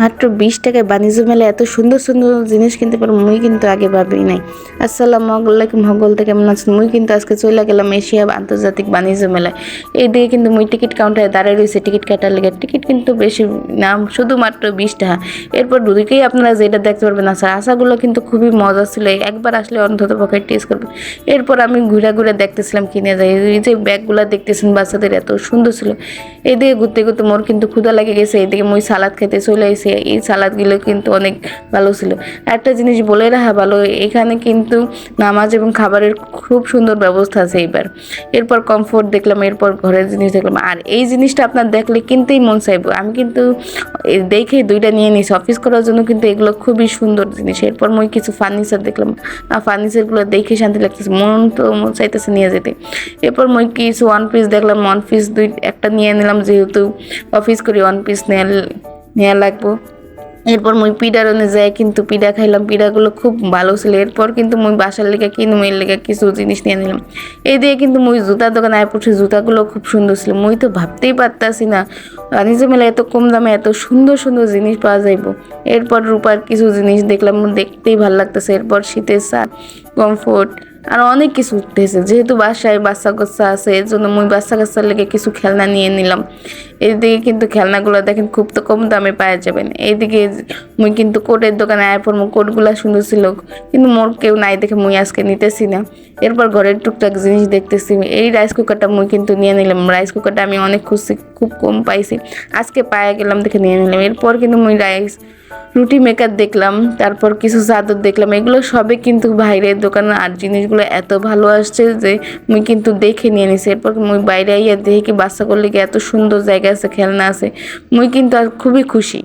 মাত্র 20 টাকায় বাণিজ্য মেলায় এত সুন্দর সুন্দর জিনিস কিনতে পারবো মুই কিন্তু আগে ভাবি নাই। আসসালামু আলাইকুম বলতে কেমন আছেন? মুই কিন্তু আজকে চলে গেলাম এশিয়া আন্তর্জাতিক বাণিজ্য মেলায়। এই দিকে কিন্তু মুই টিকিট কাউন্টারে দাঁড়িয়ে রয়েছে টিকিট কাটার লেগে। টিকিট কিন্তু বেশি না, শুধুমাত্র 20 টাকা। এরপর দুদিকেই আপনারা যেটা দেখতে পারবেন আশাগুলো কিন্তু খুবই মজা ছিল, একবার আসলে অন্তত পক্ষে টেস্ট করবেন। এরপর আমি ঘুরে ঘুরে দেখতেছিলাম কিনে যাই। এই যে ব্যাগগুলো দেখতেছেন বাচ্চাদের এত সুন্দর ছিল। এইদিকে ঘুরতে ঘুরতে মোর কিন্তু ক্ষুধা লেগে গেছে, এইদিকে মুই সালাদ খেতে চলে এসে এই সালাদগুলো কিন্তু অনেক ভালো ছিল। একটা জিনিস বলে রাখা ভালো, এখানে কিন্তু নামাজ এবং খাবারের খুব সুন্দর ব্যবস্থা আছে এইবার। এরপর কমফোর্ট দেখলাম, এরপর ঘরের জিনিস দেখলাম। আর এই জিনিসটা আপনার দেখলে কিনতেই মন চাইবো। আমি কিন্তু দেখে দুইটা নিয়ে নিয়েছি অফিস করার জন্য, কিন্তু এগুলো খুবই সুন্দর জিনিস। এরপর মই কিছু ফার্নিচার দেখলাম, ফার্নিচারগুলো দেখে শান্তি লাগতেছে, মন চাইতেছে নিয়ে যেতে। এরপর মই কিছু ওয়ান পিস দেখলাম, ওয়ান পিস একটা নিয়ে নিলাম, যেহেতু অফিস করি ওয়ান পিস নেওয়া লাগবো। এরপর মুই পিঠারনে যাই, কিন্তু পিঠা খাইলাম, পিঠাগুলো খুব ভালো ছিল। এরপর কিন্তু মুই বাসার লেগে কিনবো, এর লেগে কিছু জিনিস নিয়ে নিলাম। এই দিয়ে কিন্তু মুই জুতার দোকানে আয় পড়ছি, জুতাগুলো খুব সুন্দর ছিল। মুই তো ভাবতেই পারতাছি না বাণিজ্য মেলায় এত কম দামে এত সুন্দর সুন্দর জিনিস পাওয়া যাইব। এরপর রূপার কিছু জিনিস দেখলাম, দেখতেই ভালো লাগতেছে। এরপর শীতের শার্ট, কমফোর্ট আর অনেক কিছু উঠতেছে। যেহেতু বাসায় বাচ্চা কাচ্চা আছে, এর জন্য মুই বাচ্চা কাচ্চার লেগে কিছু খেলনা নিয়ে নিলাম। এইদিকে কিন্তু খেলনাগুলো দেখেন খুব তো কম দামে পাওয়া যাবেন। এইদিকে মুই কিন্তু কোটের দোকানে আয় পড়বো, কোটগুলো সুন্দর ছিল, কিন্তু মোর কেউ নাই দেখে মুই আজকে নিতেছি না। এরপর ঘরের টুকটাক জিনিস দেখতেছি। এই রাইস কুকারটা মুই কিন্তু নিয়ে নিলাম। রাইস কুকারটা আমি অনেক খুঁজছি, খুব কম পাইছি, আজকে পায়ে গেলাম দেখে নিয়ে নিলাম। এরপর কিন্তু মুই রুটি মেকার দেখলাম, তারপর কিছু চাদর দেখলাম। এগুলো সবে কিন্তু বাইরের দোকান, আর জিনিসগুলো এত ভালো আসছে যে মুই কিন্তু দেখে নিয়ে নিছি। এরপর মুই বাইরে আইয়া দেখি কি বাচ্চা করলে কি এত সুন্দর জায়গা আছে, খেলনা আছে, মুই কিন্তু আর খুবই খুশি।